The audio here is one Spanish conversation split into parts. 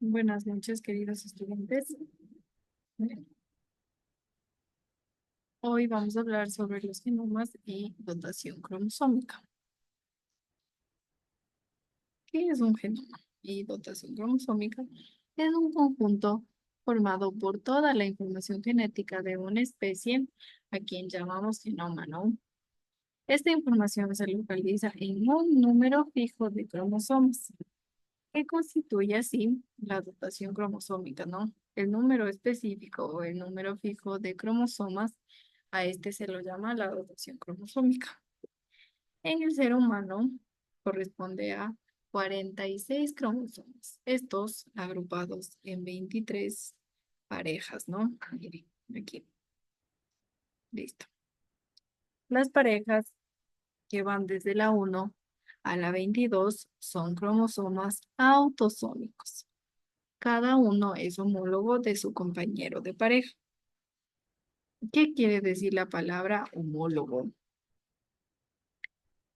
Buenas noches, queridos estudiantes. Hoy vamos a hablar sobre los genomas y dotación cromosómica. ¿Qué es un genoma y dotación cromosómica? Es un conjunto formado por toda la información genética de una especie a quien llamamos genoma, ¿no? Esta información se localiza en un número fijo de cromosomas, que constituye así la dotación cromosómica, ¿no? El número específico o el número fijo de cromosomas, a este se lo llama la dotación cromosómica. En el ser humano corresponde a 46 cromosomas, estos agrupados en 23 parejas, ¿no? Miren, aquí, listo. Las parejas que van desde la 1 a la 22 son cromosomas autosómicos. Cada uno es homólogo de su compañero de pareja. ¿Qué quiere decir la palabra homólogo?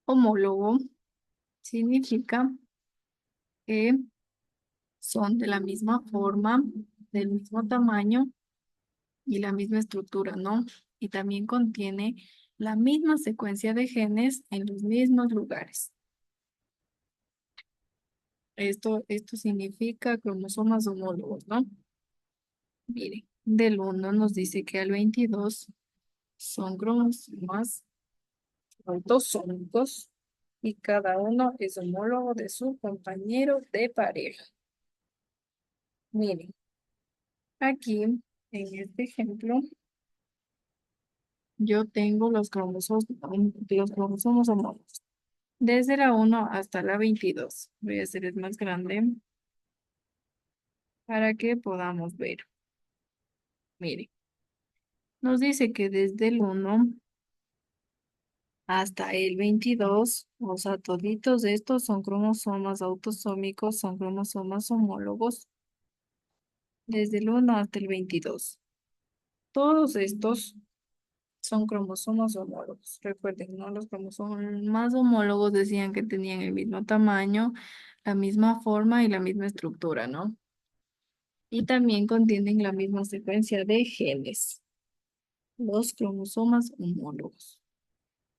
Homólogo significa que son de la misma forma, del mismo tamaño y la misma estructura, ¿no? Y también contiene la misma secuencia de genes en los mismos lugares. Esto significa cromosomas homólogos, ¿no? Miren, del 1 nos dice que al 22 son cromosomas autosómicos y cada uno es homólogo de su compañero de pareja. Miren, aquí en este ejemplo yo tengo los cromosomos homólogos. Desde la 1 hasta la 22. Voy a hacer el más grande para que podamos ver. Miren, nos dice que desde el 1 hasta el 22, o sea, toditos estos son cromosomas autosómicos, son cromosomas homólogos desde el 1 hasta el 22. Todos estos son cromosomas homólogos. Recuerden, ¿no? Los cromosomas más homólogos decían que tenían el mismo tamaño, la misma forma y la misma estructura, ¿no? Y también contienen la misma secuencia de genes, los cromosomas homólogos.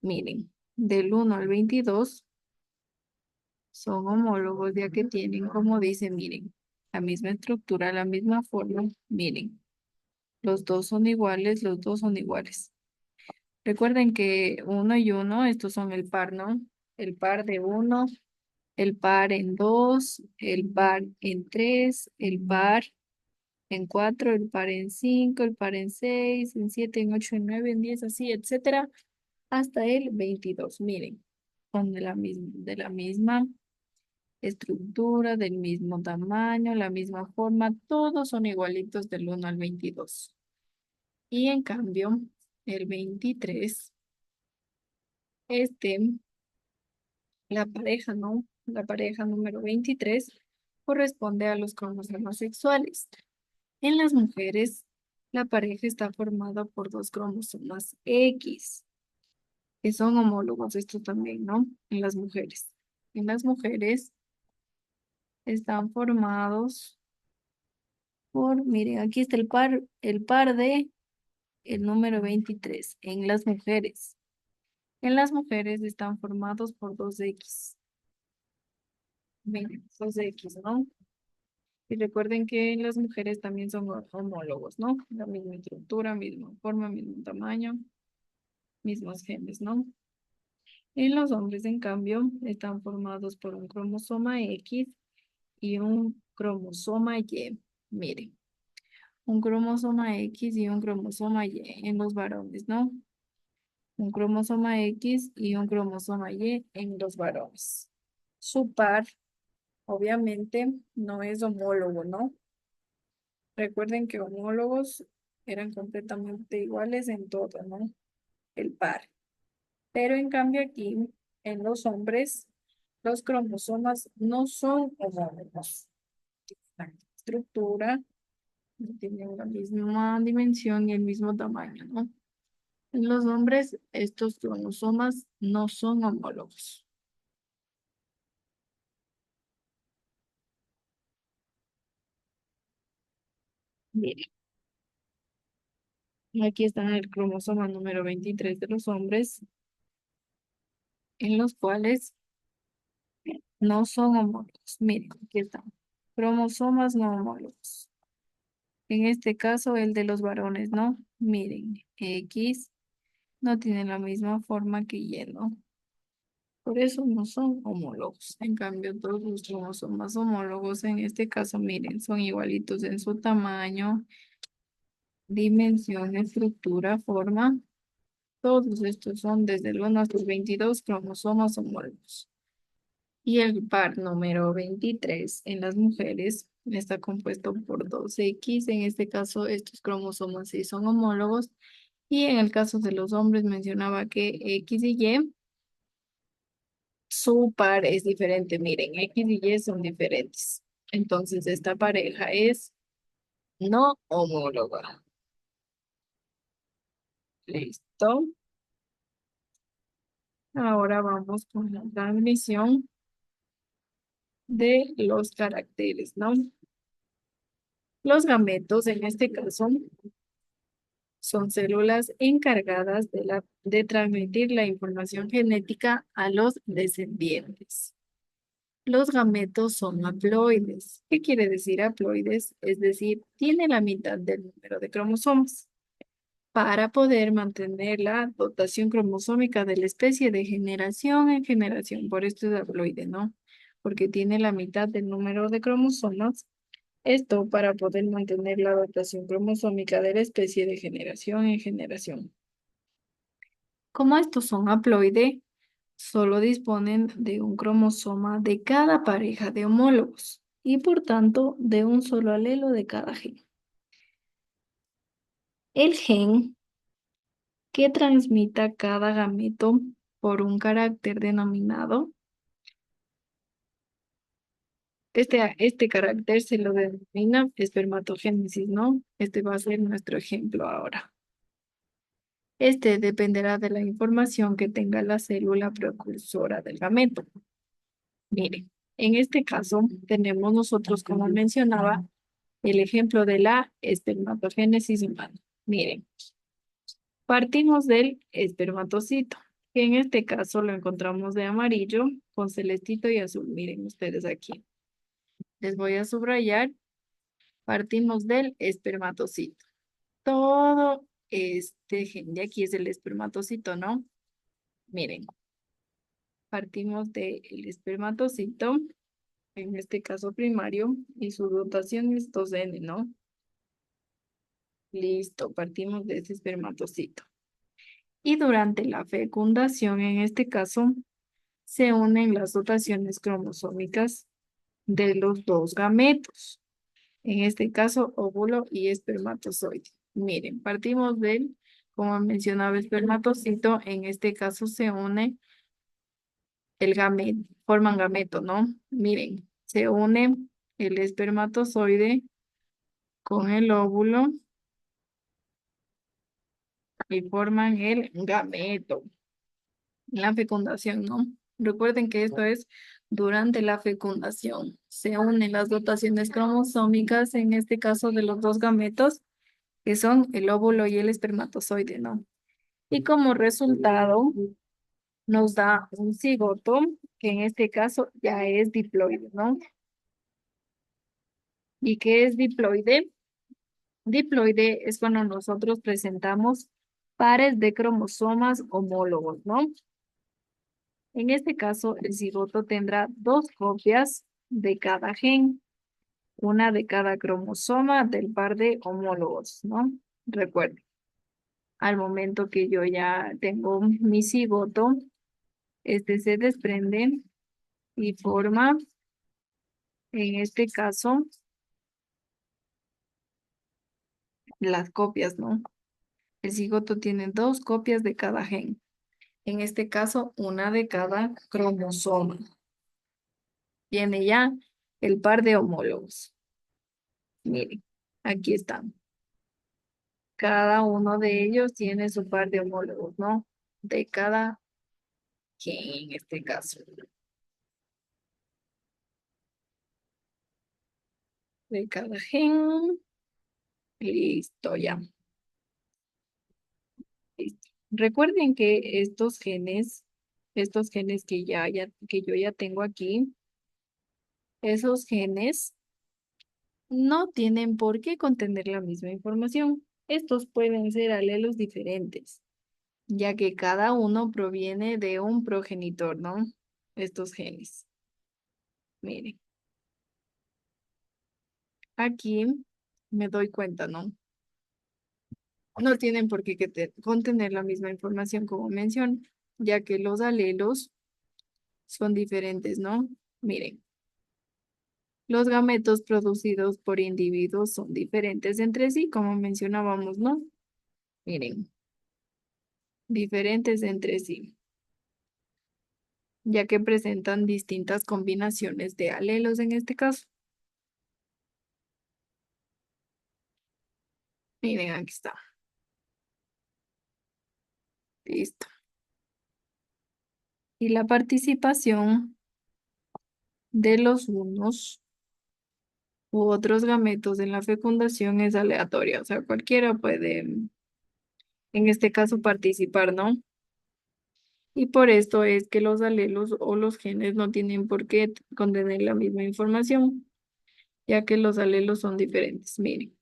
Miren, del 1 al 22 son homólogos ya que tienen, como dice, miren, la misma estructura, la misma forma. Miren, los dos son iguales, los dos son iguales. Recuerden que uno y uno, estos son el par, ¿no? El par de uno, el par en dos, el par en tres, el par en cuatro, el par en cinco, el par en seis, en siete, en ocho, en nueve, en diez, así, etcétera, hasta el 22. Miren, son de la misma estructura, del mismo tamaño, la misma forma, todos son igualitos del 1 al 22. Y en cambio, el 23, este, la pareja, ¿no? La pareja número 23 corresponde a los cromosomas sexuales. En las mujeres, la pareja está formada por dos cromosomas X, que son homólogos, esto también, ¿no? En las mujeres. En las mujeres están formados por, miren, aquí está el par de el número 23 en las mujeres. En las mujeres están formados por dos X. Miren, dos X, ¿no? Y recuerden que las mujeres también son homólogos, ¿no? La misma estructura, misma forma, mismo tamaño, mismos genes, ¿no? En los hombres, en cambio, están formados por un cromosoma X y un cromosoma Y. Miren, un cromosoma X y un cromosoma Y en los varones, ¿no? Un cromosoma X y un cromosoma Y en los varones. Su par, obviamente, no es homólogo, ¿no? Recuerden que homólogos eran completamente iguales en todo, ¿no? El par. Pero en cambio aquí, en los hombres, los cromosomas no son homólogos. La estructura no tienen la misma dimensión y el mismo tamaño, ¿no? En los hombres, estos cromosomas no son homólogos. Miren, aquí está el cromosoma número 23 de los hombres, en los cuales no son homólogos. Miren, aquí están. Cromosomas no homólogos. En este caso, el de los varones, ¿no? Miren, X no tiene la misma forma que Y, ¿no? Por eso no son homólogos. En cambio, todos los cromosomas homólogos, en este caso, miren, son igualitos en su tamaño, dimensión, estructura, forma. Todos estos son desde el 1 hasta el 22 cromosomas homólogos. Y el par número 23 en las mujeres está compuesto por dos x. En este caso, estos cromosomas sí son homólogos. Y en el caso de los hombres mencionaba que X y Y, su par es diferente. Miren, X y Y son diferentes. Entonces, esta pareja es no homóloga. Listo. Ahora vamos con la transmisión de los caracteres, ¿no? Los gametos, en este caso, son células encargadas de transmitir la información genética a los descendientes. Los gametos son haploides. ¿Qué quiere decir haploides? Es decir, tiene la mitad del número de cromosomas para poder mantener la dotación cromosómica de la especie de generación en generación. Por esto es haploide, ¿no? Porque tiene la mitad del número de cromosomas. Esto para poder mantener la dotación cromosómica de la especie de generación en generación. Como estos son haploide, solo disponen de un cromosoma de cada pareja de homólogos y por tanto de un solo alelo de cada gen. El gen que transmita cada gameto por un carácter denominado, este carácter se lo denomina espermatogénesis, ¿no? Este va a ser nuestro ejemplo ahora. Este dependerá de la información que tenga la célula precursora del gameto. Miren, en este caso tenemos nosotros, como mencionaba, el ejemplo de la espermatogénesis humana. Miren, partimos del espermatocito, que en este caso lo encontramos de amarillo con celestito y azul. Miren ustedes aquí. Les voy a subrayar. Partimos del espermatocito. Todo este gen de aquí es el espermatocito, ¿no? Miren, partimos del espermatocito, en este caso primario, y su dotación es 2N, ¿no? Listo, partimos de ese espermatocito. Y durante la fecundación, en este caso, se unen las dotaciones cromosómicas de los dos gametos. En este caso, óvulo y espermatozoide. Miren, partimos del, como mencionaba, espermatocito. En este caso se une el gameto, forman gameto, ¿no? Miren, se une el espermatozoide con el óvulo y forman el gameto. La fecundación, ¿no? Recuerden que esto es durante la fecundación. Se unen las dotaciones cromosómicas, en este caso de los dos gametos, que son el óvulo y el espermatozoide, ¿no? Y como resultado nos da un cigoto, que en este caso ya es diploide, ¿no? ¿Y qué es diploide? Diploide es cuando nosotros presentamos pares de cromosomas homólogos, ¿no? En este caso, el cigoto tendrá dos copias de cada gen, una de cada cromosoma del par de homólogos, ¿no? Recuerden, al momento que yo ya tengo mi cigoto, este se desprende y forma, en este caso, las copias, ¿no? El cigoto tiene dos copias de cada gen. En este caso, una de cada cromosoma. Tiene ya el par de homólogos. Miren, aquí están. Cada uno de ellos tiene su par de homólogos, ¿no? De cada gen en este caso. De cada gen. Listo, ya. Listo. Recuerden que estos genes que yo ya tengo aquí, esos genes no tienen por qué contener la misma información. Estos pueden ser alelos diferentes, ya que cada uno proviene de un progenitor, ¿no? Estos genes. Miren, aquí me doy cuenta, ¿no? No tienen por qué contener la misma información como mencioné, ya que los alelos son diferentes, ¿no? Miren, los gametos producidos por individuos son diferentes entre sí, como mencionábamos, ¿no? Miren, diferentes entre sí, ya que presentan distintas combinaciones de alelos en este caso. Miren, aquí está. Listo. Y la participación de los unos u otros gametos en la fecundación es aleatoria, o sea, cualquiera puede, en este caso, participar, ¿no? Y por esto es que los alelos o los genes no tienen por qué contener la misma información, ya que los alelos son diferentes. Miren,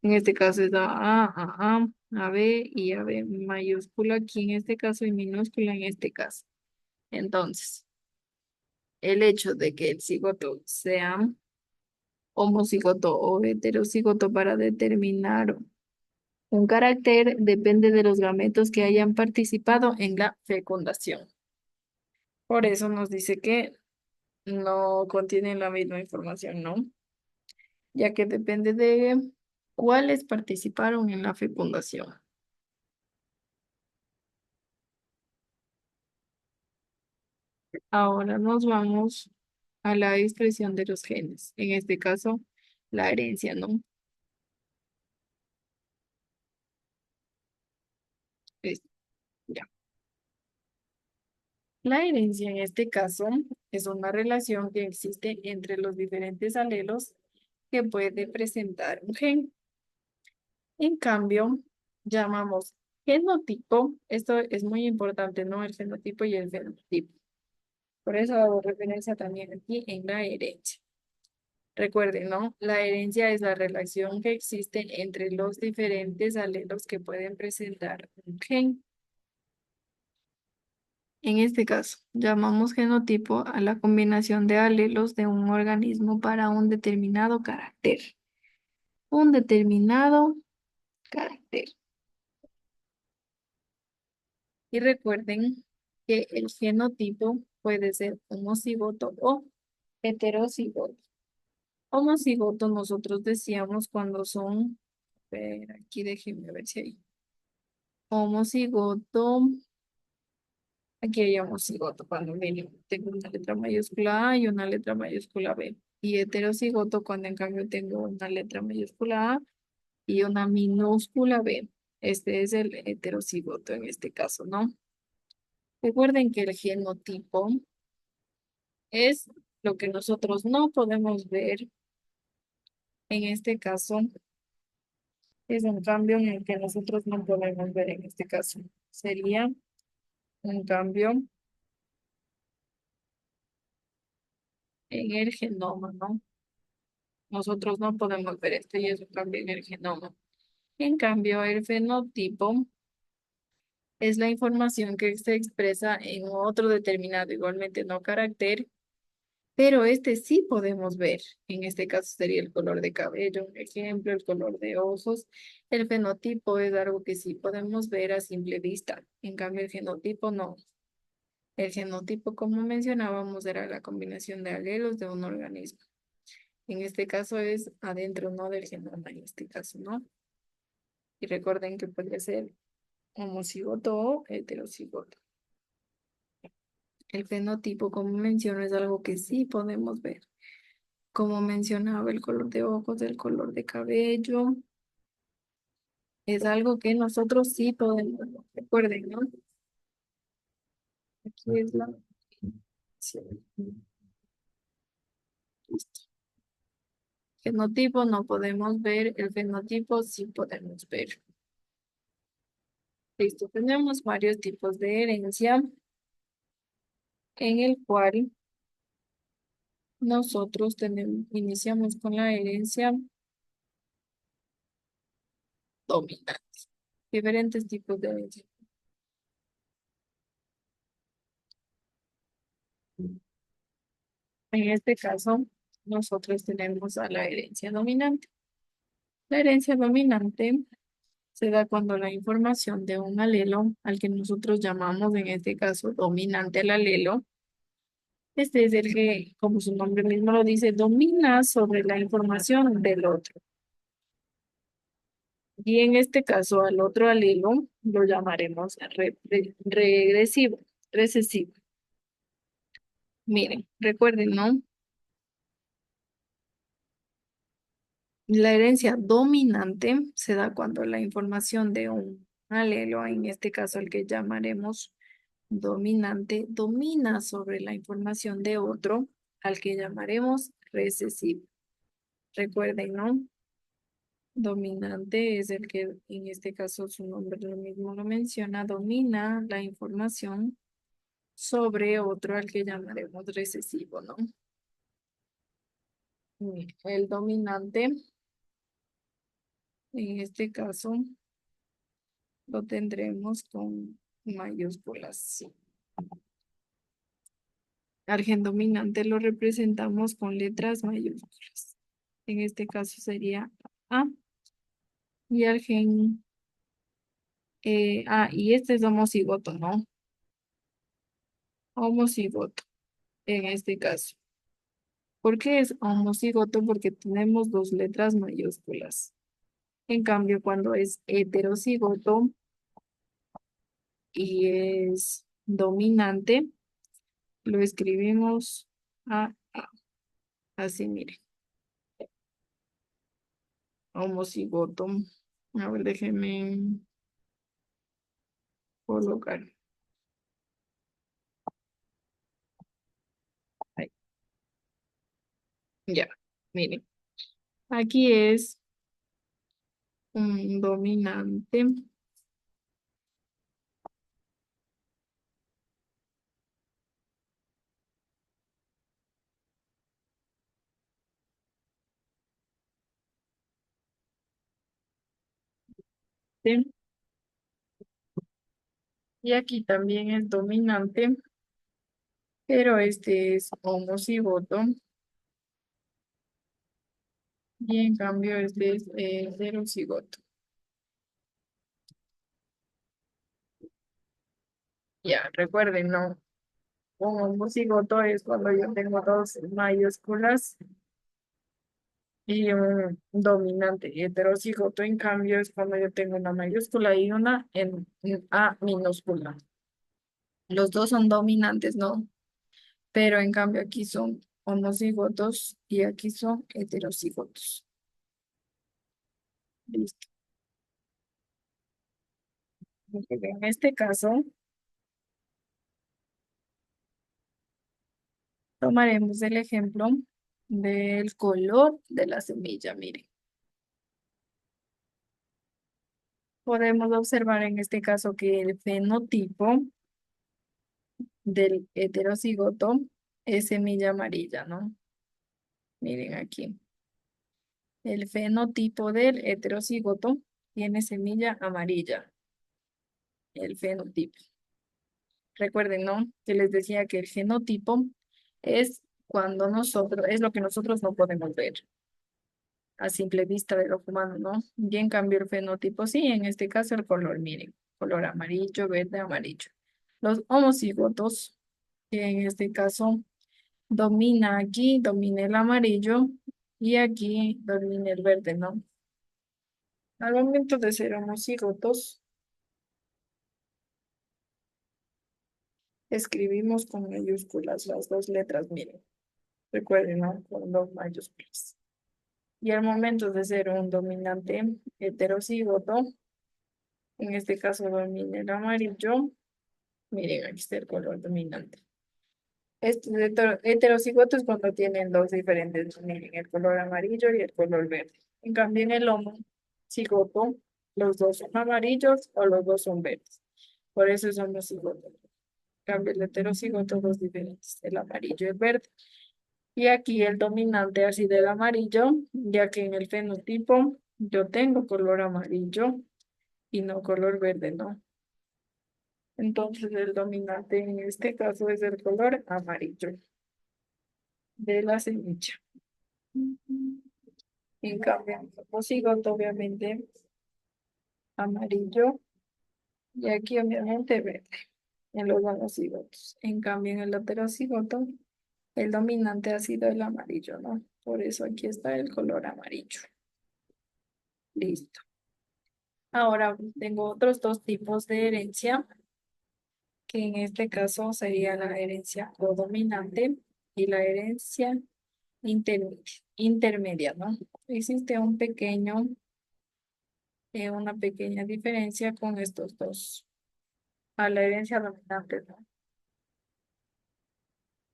en este caso es A, B y A, B mayúscula aquí en este caso y minúscula en este caso. Entonces, el hecho de que el cigoto sea homocigoto o heterocigoto para determinar un carácter depende de los gametos que hayan participado en la fecundación. Por eso nos dice que no contienen la misma información, ¿no? Ya que depende de cuáles participaron en la fecundación. Ahora nos vamos a la expresión de los genes, en este caso, la herencia, ¿no? Es- ya. La herencia en este caso es una relación que existe entre los diferentes alelos que puede presentar un gen. En cambio, llamamos genotipo, esto es muy importante, ¿no? El genotipo y el fenotipo. Por eso hago referencia también aquí en la herencia. Recuerden, ¿no? La herencia es la relación que existe entre los diferentes alelos que pueden presentar un gen. En este caso, llamamos genotipo a la combinación de alelos de un organismo para un determinado carácter. Un determinado carácter. Y recuerden que el genotipo puede ser homocigoto o heterocigoto. Homocigoto nosotros decíamos cuando son, aquí déjenme ver si hay homocigoto, aquí hay homocigoto cuando viene, tengo una letra mayúscula A y una letra mayúscula B. Y heterocigoto cuando en cambio tengo una letra mayúscula A y una minúscula B. Este es el heterocigoto en este caso, ¿no? Recuerden que el genotipo es lo que nosotros no podemos ver. En este caso, es un cambio en el que nosotros no podemos ver en este caso. Sería un cambio en el genoma, ¿no? Nosotros no podemos ver esto y es un cambio en el genoma. En cambio, el fenotipo es la información que se expresa en otro determinado, igualmente no carácter, pero este sí podemos ver. En este caso sería el color de cabello, un ejemplo, el color de ojos. El fenotipo es algo que sí podemos ver a simple vista. En cambio, el genotipo no. El genotipo, como mencionábamos, era la combinación de alelos de un organismo. En este caso es adentro, no del genoma, en este caso, ¿no? Y recuerden que puede ser homocigoto o heterocigoto. El fenotipo, como menciono, es algo que sí podemos ver. Como mencionaba, el color de ojos, el color de cabello, es algo que nosotros sí podemos ver. Recuerden, ¿no? Aquí es la... sí, listo. Genotipo no podemos ver, el fenotipo sí podemos ver. Listo, tenemos varios tipos de herencia en el cual nosotros iniciamos con la herencia dominante. Diferentes tipos de herencia. En este caso, nosotros tenemos a la herencia dominante. La herencia dominante se da cuando la información de un alelo, al que nosotros llamamos en este caso dominante al alelo, este es el que, como su nombre mismo lo dice, domina sobre la información del otro. Y en este caso al otro alelo lo llamaremos regresivo, recesivo. Miren, recuerden, ¿no? La herencia dominante se da cuando la información de un alelo, en este caso el que llamaremos dominante, domina sobre la información de otro, al que llamaremos recesivo. Recuerden, ¿no? Dominante es el que, en este caso, su nombre lo mismo lo menciona, domina la información sobre otro al que llamaremos recesivo, ¿no? El dominante, en este caso, lo tendremos con mayúsculas. Al gen dominante lo representamos con letras mayúsculas. En este caso sería A. Y al gen, y este es homocigoto, ¿no? Homocigoto, en este caso. ¿Por qué es homocigoto? Porque tenemos dos letras mayúsculas. En cambio, cuando es heterocigoto y es dominante, lo escribimos A. Así, miren. Homocigoto. A ver, déjenme colocar. Ahí. Ya, miren. Aquí es un dominante. Y aquí también es dominante, pero este es homocigoto. Y en cambio este es heterocigoto. Ya, recuerden, ¿no? Un homocigoto es cuando yo tengo dos mayúsculas y un dominante. Y heterocigoto, en cambio, es cuando yo tengo una mayúscula y una en A minúscula. Los dos son dominantes, ¿no? Pero en cambio aquí son homocigotos y aquí son heterocigotos. Listo. En este caso, tomaremos el ejemplo del color de la semilla. Miren, podemos observar en este caso que el fenotipo del heterocigoto es semilla amarilla, ¿no? Miren aquí. El fenotipo del heterocigoto tiene semilla amarilla. El fenotipo. Recuerden, ¿no? Que les decía que el genotipo es cuando nosotros, es lo que nosotros no podemos ver a simple vista del ojo humano, ¿no? Y en cambio el fenotipo sí, en este caso el color, miren, color amarillo, verde, amarillo. Los homocigotos, que en este caso domina aquí, domina el amarillo y aquí domina el verde, ¿no? Al momento de ser homocigotos, escribimos con mayúsculas las dos letras, miren, recuerden, ¿no? Con dos mayúsculas. Y al momento de ser un dominante heterocigoto, en este caso domina el amarillo. Miren, aquí está el color dominante. Estos heterocigotos cuando tienen dos diferentes, miren, el color amarillo y el color verde. En cambio, en el homo cigoto, los dos son amarillos o los dos son verdes. Por eso son los cigotos. En cambio, el heterocigoto, dos diferentes, el amarillo y el verde. Y aquí el dominante ha sido el amarillo, ya que en el fenotipo yo tengo color amarillo y no color verde, ¿no? Entonces el dominante en este caso es el color amarillo de la semilla. En cambio, en el homocigoto, obviamente, amarillo y aquí obviamente verde en los monocigotos. En cambio, en el heterocigoto, el dominante ha sido el amarillo, ¿no? Por eso aquí está el color amarillo. Listo. Ahora tengo otros dos tipos de herencia, que en este caso sería la herencia codominante y la herencia intermedia, ¿no? Existe una pequeña diferencia con estos dos. A la herencia dominante, ¿no?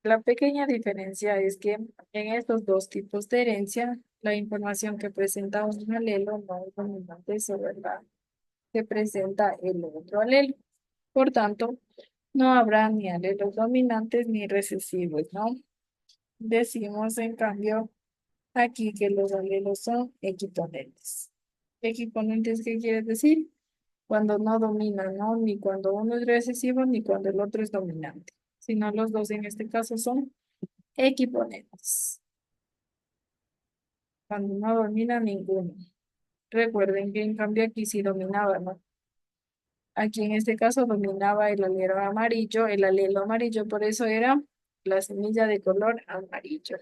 La pequeña diferencia es que en estos dos tipos de herencia, la información que presenta un alelo no es dominante sobre la que presenta el otro alelo. Por tanto, no habrá ni alelos dominantes ni recesivos, ¿no? Decimos, en cambio, aquí que los alelos son equiponentes. ¿Equiponentes qué quiere decir? Cuando no dominan, ¿no? Ni cuando uno es recesivo ni cuando el otro es dominante, sino los dos en este caso son equiponentes. Cuando no domina ninguno. Recuerden que en cambio aquí sí dominaba, ¿no? Aquí en este caso dominaba el alelo amarillo, por eso era la semilla de color amarillo.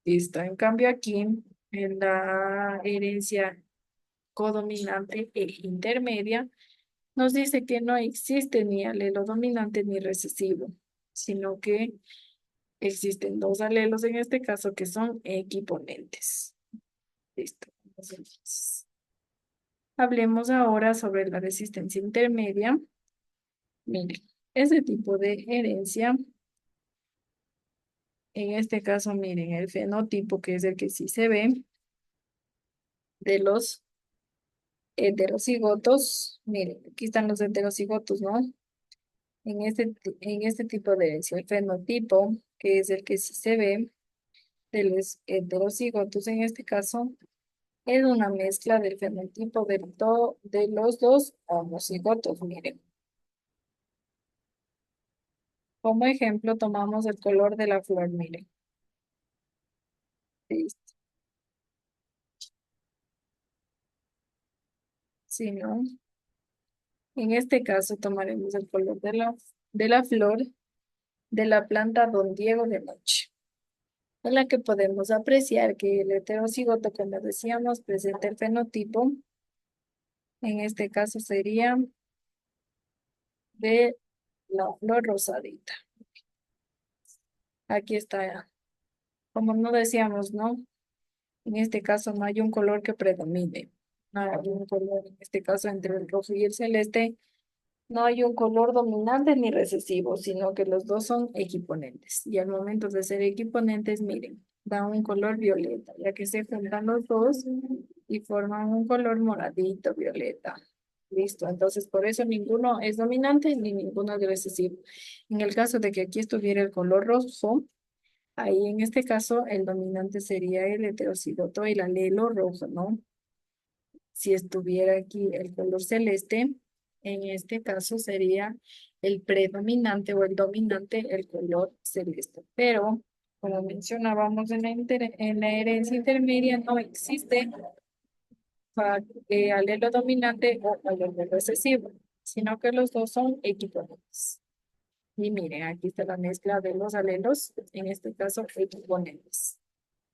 Listo. En cambio aquí, en la herencia codominante e intermedia, nos dice que no existe ni alelo dominante ni recesivo, sino que existen dos alelos en este caso que son equiponentes. Listo. Entonces, hablemos ahora sobre la resistencia intermedia. Miren, ese tipo de herencia, en este caso, miren, el fenotipo, que es el que sí se ve, de los heterocigotos, miren, aquí están los heterocigotos, ¿no? En este tipo de herencia, el fenotipo, que es el que sí se ve, de los heterocigotos, en este caso, es una mezcla del fenotipo de los dos homocigotos, miren. Como ejemplo, tomamos el color de la flor, miren. Listo. Sí, ¿no? En este caso tomaremos el color de la flor de la planta Don Diego de noche, en la que podemos apreciar que el heterocigoto, como decíamos, presenta el fenotipo, en este caso sería de la flor rosadita. Aquí está, como no decíamos, ¿no? En este caso no hay un color que predomine, no hay un color, en este caso entre el rojo y el celeste, no hay un color dominante ni recesivo, sino que los dos son equiponentes. Y al momento de ser equiponentes, miren, da un color violeta, ya que se juntan los dos y forman un color moradito, violeta. Listo, entonces por eso ninguno es dominante ni ninguno es recesivo. En el caso de que aquí estuviera el color rojo, ahí en este caso el dominante sería el heterocigoto, el alelo rojo, ¿no? Si estuviera aquí el color celeste, en este caso sería el predominante o el dominante, el color celeste. Pero, como mencionábamos en la herencia intermedia, no existe alelo dominante o alelo recesivo, sino que los dos son equiponentes. Y miren, aquí está la mezcla de los alelos, en este caso equiponentes,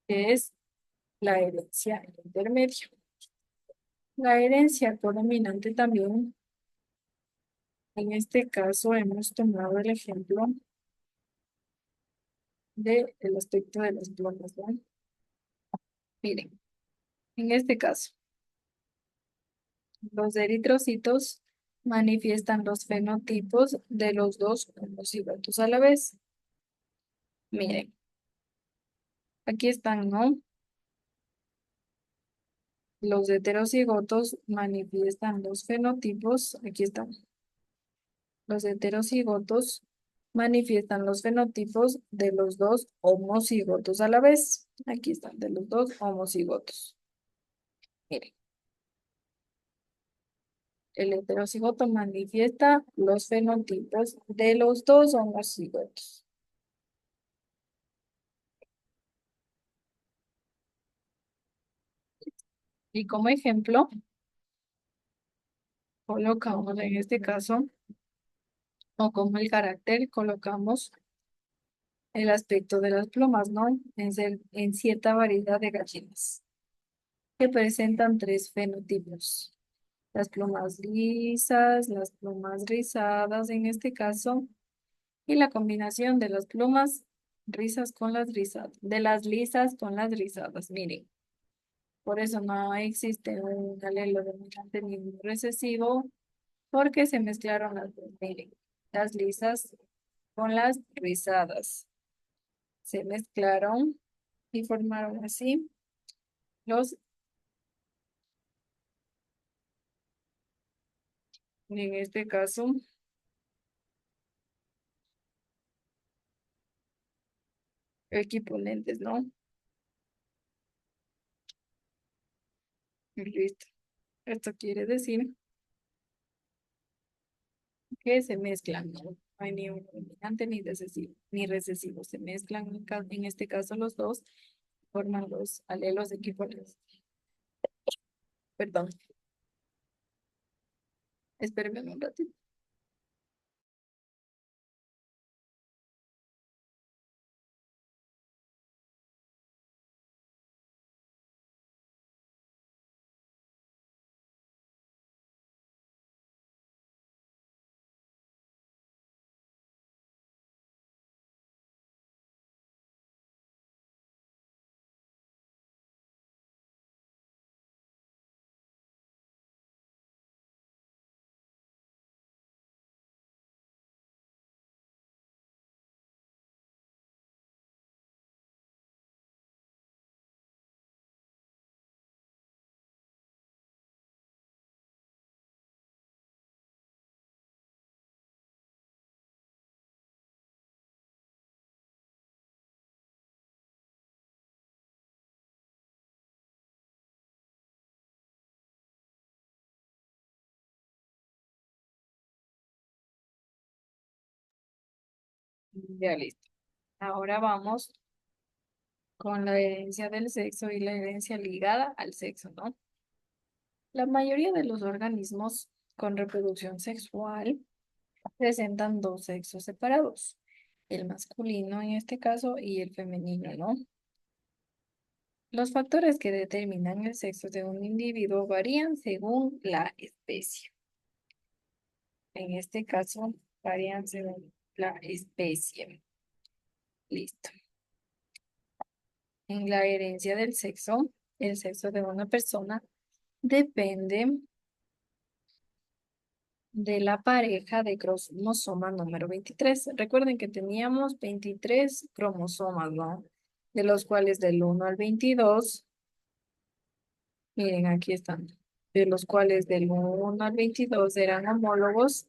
que es la herencia intermedia. La herencia codominante también, en este caso hemos tomado el ejemplo del aspecto de las plantas, ¿no? Miren, en este caso, los eritrocitos manifiestan los fenotipos de los dos homocigotos a la vez. Miren, aquí están, ¿no? Los heterocigotos manifiestan los fenotipos, aquí están. Los heterocigotos manifiestan los fenotipos de los dos homocigotos a la vez. Aquí están, de los dos homocigotos. Miren, el heterocigoto manifiesta los fenotipos de los dos homocigotos. Y como ejemplo, colocamos en este caso, o como el carácter, colocamos el aspecto de las plumas, ¿no? En cierta variedad de gallinas, que presentan tres fenotipos. Las plumas lisas, las plumas rizadas en este caso, y la combinación de las plumas risas con las rizadas, de las lisas con las rizadas. Miren, por eso no existe un alelo dominante ni un recesivo, porque se mezclaron las dos. Miren, las lisas con las rizadas. Se mezclaron y formaron así los, en este caso, equiponentes, ¿no? Y listo. Esto quiere decir que se mezclan, ¿no? No hay ni un dominante ni recesivo, se mezclan en este caso los dos, forman los alelos equivalentes. Perdón, espérenme un ratito. Ya listo. Ahora vamos con la herencia del sexo y la herencia ligada al sexo, ¿no? La mayoría de los organismos con reproducción sexual presentan dos sexos separados, el masculino en este caso y el femenino, ¿no? Los factores que determinan el sexo de un individuo varían según la especie. En este caso, varían según la especie. Listo. En la herencia del sexo, el sexo de una persona depende de la pareja de cromosoma número 23. Recuerden que teníamos 23 cromosomas, ¿no? De los cuales del 1 al 22, miren, aquí están, de los cuales del 1 al 22 eran homólogos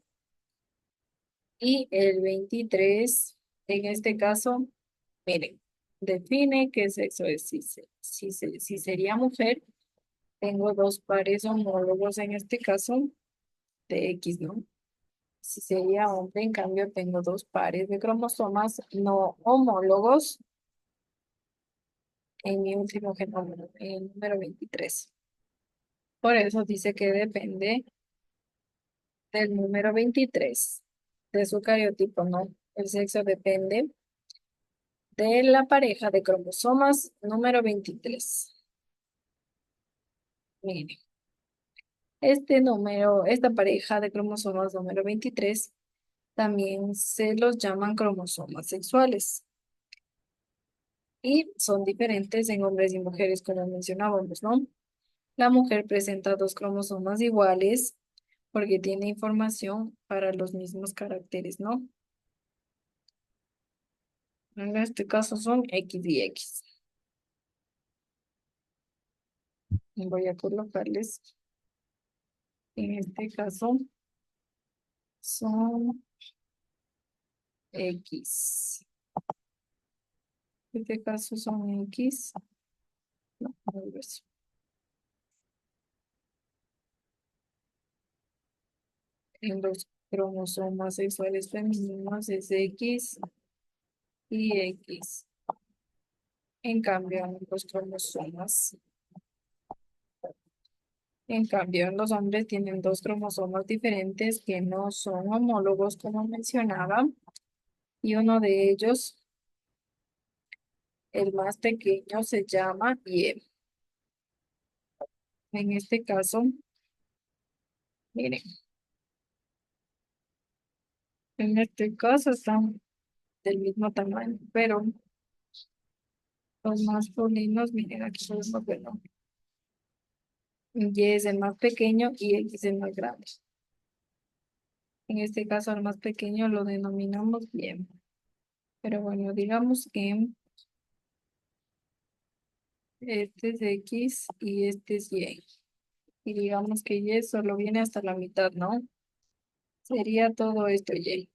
y el 23, en este caso, miren, define qué sexo es. Si sería mujer, tengo dos pares homólogos en este caso de X, ¿no? Si sería hombre, en cambio, tengo dos pares de cromosomas no homólogos en mi último genoma, el número 23. Por eso dice que depende del número 23 de su cariotipo, ¿no? El sexo depende de la pareja de cromosomas número 23. Miren, esta pareja de cromosomas número 23 también se los llaman cromosomas sexuales y son diferentes en hombres y mujeres, como mencionábamos, ¿no? La mujer presenta dos cromosomas iguales, porque tiene información para los mismos caracteres, ¿no? En este caso son X y X. Voy a colocarles, en este caso, son X. En este caso son X. No, no es eso. En los cromosomas sexuales femeninos es X y X. En cambio, los hombres tienen dos cromosomas diferentes que no son homólogos, como mencionaba, y uno de ellos, el más pequeño, se llama Y. En este caso, miren, en este caso están del mismo tamaño, pero los masculinos, miren, aquí podemos verlo. Y es el más pequeño y X es el más grande. En este caso, al más pequeño lo denominamos Y. Pero bueno, digamos que este es X y este es Y. Y digamos que Y solo viene hasta la mitad, ¿no? Sería todo esto Y.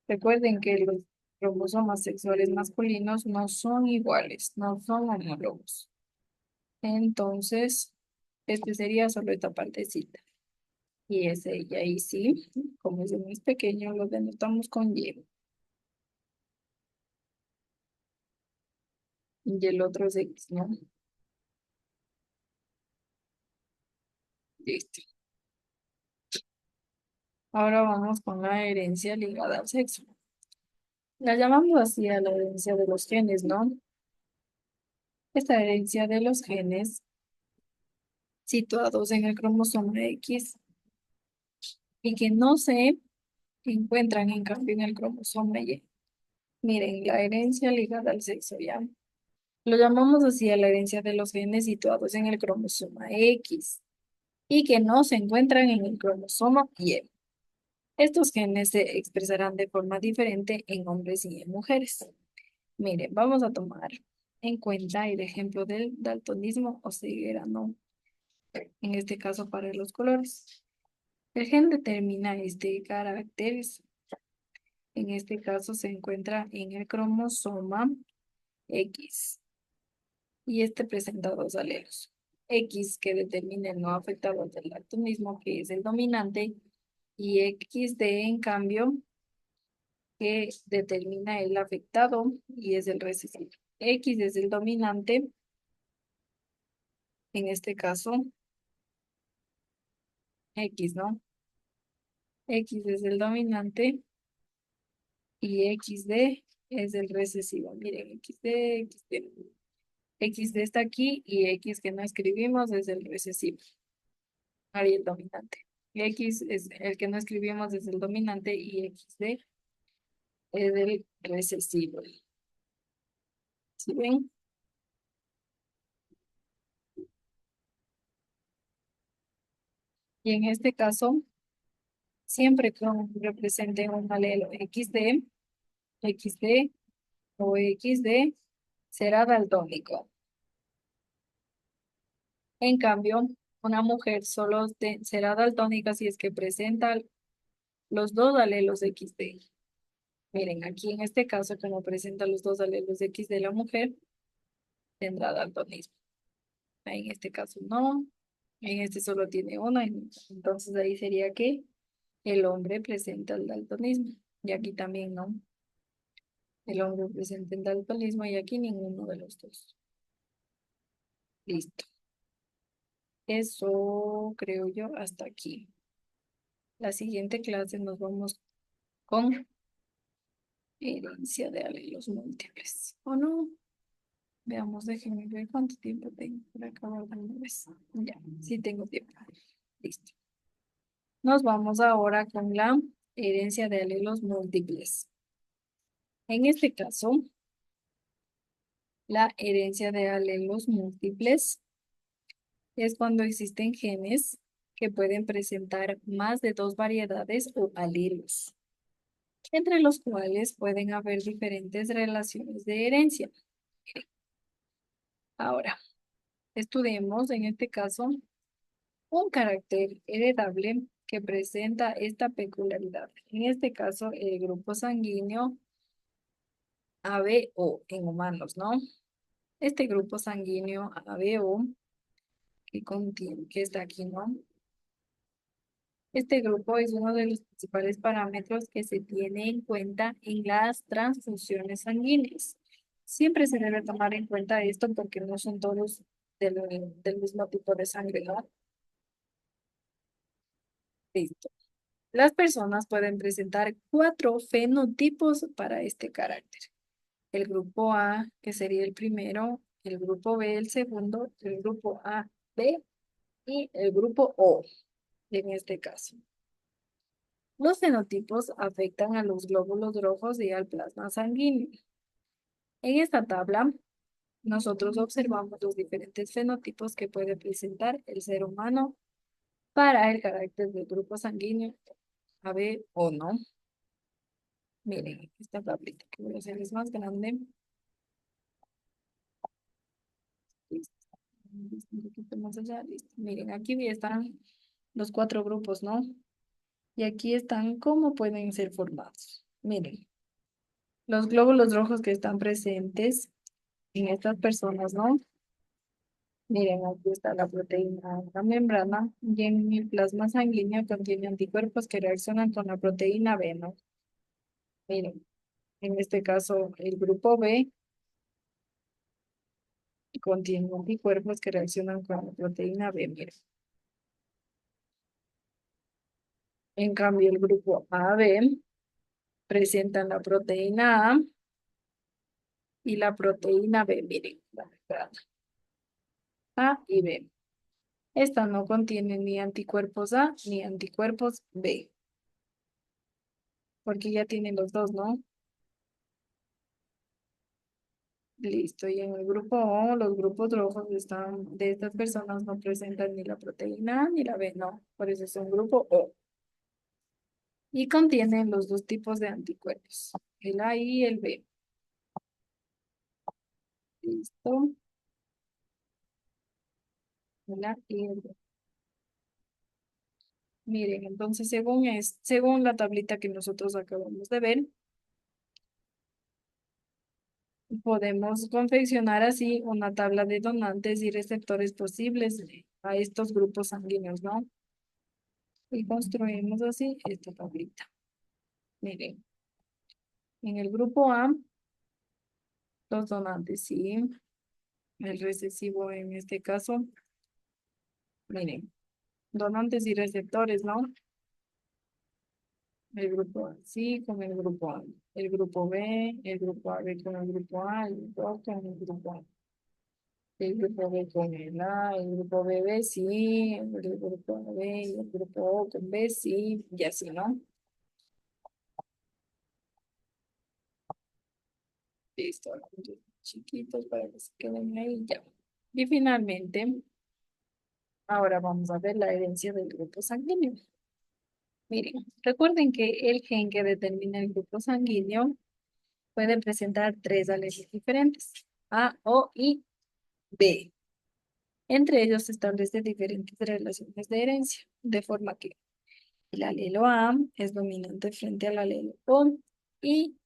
Recuerden que los cromosomas sexuales masculinos no son iguales, no son homólogos. Entonces, este sería solo esta partecita. Y ese Y ahí sí, como es el más pequeño, lo denotamos con Y. Y el otro es X, ¿no? Listo. Ahora vamos con la herencia ligada al sexo. La llamamos así a la herencia de los genes, ¿no? Esta herencia de los genes situados en el cromosoma X y que no se encuentran en cambio en el cromosoma Y. Miren, la herencia ligada al sexo, ¿ya? Lo llamamos así a la herencia de los genes situados en el cromosoma X y que no se encuentran en el cromosoma Y. Estos genes se expresarán de forma diferente en hombres y en mujeres. Miren, vamos a tomar en cuenta el ejemplo del daltonismo o ceguera, ¿no? En este caso para los colores. El gen determina este carácter. En este caso se encuentra en el cromosoma X y este presenta dos alelos. X que determina el no afectado del daltonismo, que es el dominante, y XD en cambio que determina el afectado y es el recesivo. X es el dominante, en este caso X, ¿no? X es el dominante y XD es el recesivo. Miren, XD, XD. XD está aquí y X que no escribimos es el recesivo. Ahí el dominante. X es el que no escribimos es el dominante y XD es el recesivo. ¿Sí ven? Y en este caso, siempre que represente un alelo XD o XD será daltónico. En cambio, una mujer solo será daltónica si es que presenta los dos alelos XD. Miren, aquí en este caso, como presenta los dos alelos XD la mujer, tendrá daltonismo. En este caso no, en este solo tiene uno, entonces ahí sería que el hombre presenta el daltonismo. Y aquí también no. El hombre presenta el daltonismo y aquí ninguno de los dos. Listo. Eso creo yo hasta aquí. La siguiente clase nos vamos con herencia de alelos múltiples. ¿O no? Veamos, déjenme ver cuánto tiempo tengo para acabar de una vez. Ya, sí tengo tiempo. Listo. Nos vamos ahora con la herencia de alelos múltiples. En este caso, la herencia de alelos múltiples es cuando existen genes que pueden presentar más de dos variedades o alelos, entre los cuales pueden haber diferentes relaciones de herencia. Ahora, estudiemos en este caso un carácter heredable que presenta esta peculiaridad. En este caso, el grupo sanguíneo ABO en humanos, ¿no? Este grupo sanguíneo ABO que contiene, que está aquí, ¿no? Este grupo es uno de los principales parámetros que se tiene en cuenta en las transfusiones sanguíneas. Siempre se debe tomar en cuenta esto porque no son todos del mismo tipo de sangre, ¿no? Listo. Las personas pueden presentar cuatro fenotipos para este carácter. El grupo A, que sería el primero, el grupo B, el segundo, el grupo A, B y el grupo O, en este caso. Los fenotipos afectan a los glóbulos rojos y al plasma sanguíneo. En esta tabla, nosotros observamos los diferentes fenotipos que puede presentar el ser humano para el carácter del grupo sanguíneo AB o no. Miren, esta tablita que voy a hacer es más grande. Listo. Un poquito más allá, listo. Miren, aquí están los cuatro grupos, ¿no? Y aquí están cómo pueden ser formados. Miren, los glóbulos rojos que están presentes en estas personas, ¿no? Miren, aquí está la proteína, la membrana, y en el plasma sanguíneo contiene anticuerpos que reaccionan con la proteína B, ¿no? Miren, en este caso, el grupo B contiene anticuerpos que reaccionan con la proteína B, miren. En cambio, el grupo AB presenta la proteína A y la proteína B, miren, la membrana A y B. Esta no contiene ni anticuerpos A ni anticuerpos B, porque ya tienen los dos, ¿no? Listo, y en el grupo O, los grupos rojos de estas personas no presentan ni la proteína A ni la B, no, por eso es un grupo O. Y contienen los dos tipos de anticuerpos, el A y el B. Listo, el A y el B. Miren, entonces según la tablita que nosotros acabamos de ver, podemos confeccionar así una tabla de donantes y receptores posibles a estos grupos sanguíneos, ¿no? Y construimos así esta tablita. Miren, en el grupo A, los donantes, sí. El recesivo en este caso, miren, donantes y receptores, ¿no? El grupo A, sí, con el grupo A. El grupo B, el grupo A B con el grupo A, el grupo A con el grupo A. El grupo B con el A, el grupo B, B, sí, el grupo A, B, y el grupo O con B, sí, y así, ¿no? Listo, chiquitos para que se queden ahí, ya. Y finalmente, ahora vamos a ver la herencia del grupo sanguíneo. Miren, recuerden que el gen que determina el grupo sanguíneo puede presentar tres alelos diferentes, A, O y B. Entre ellos se establecen diferentes relaciones de herencia, de forma que el alelo A es dominante frente al alelo O y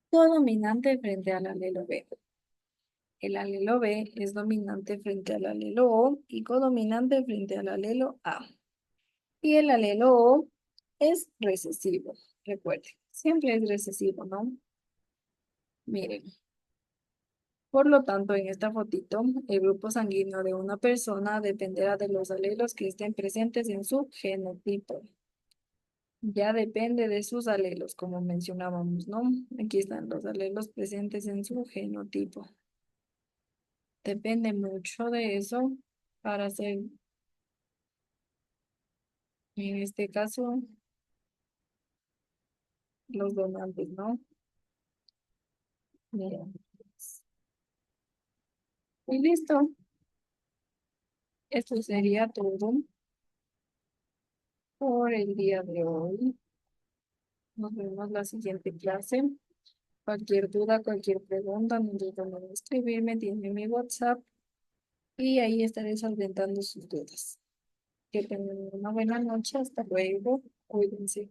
codominante frente al alelo B. El alelo B es dominante frente al alelo O y codominante frente al alelo A. Y el alelo O es recesivo. Recuerden, siempre es recesivo, ¿no? Miren, por lo tanto, en esta fotito, el grupo sanguíneo de una persona dependerá de los alelos que estén presentes en su genotipo. Ya depende de sus alelos, como mencionábamos, ¿no? Aquí están los alelos presentes en su genotipo. Depende mucho de eso para hacer, en este caso, los donantes, ¿no? Mira. Y listo. Esto sería todo. por el día de hoy. Nos vemos la siguiente clase. Cualquier duda, cualquier pregunta, no duden en escribirme, tiene mi WhatsApp y ahí estaré solventando sus dudas. Que tengan una buena noche. Hasta luego. Cuídense.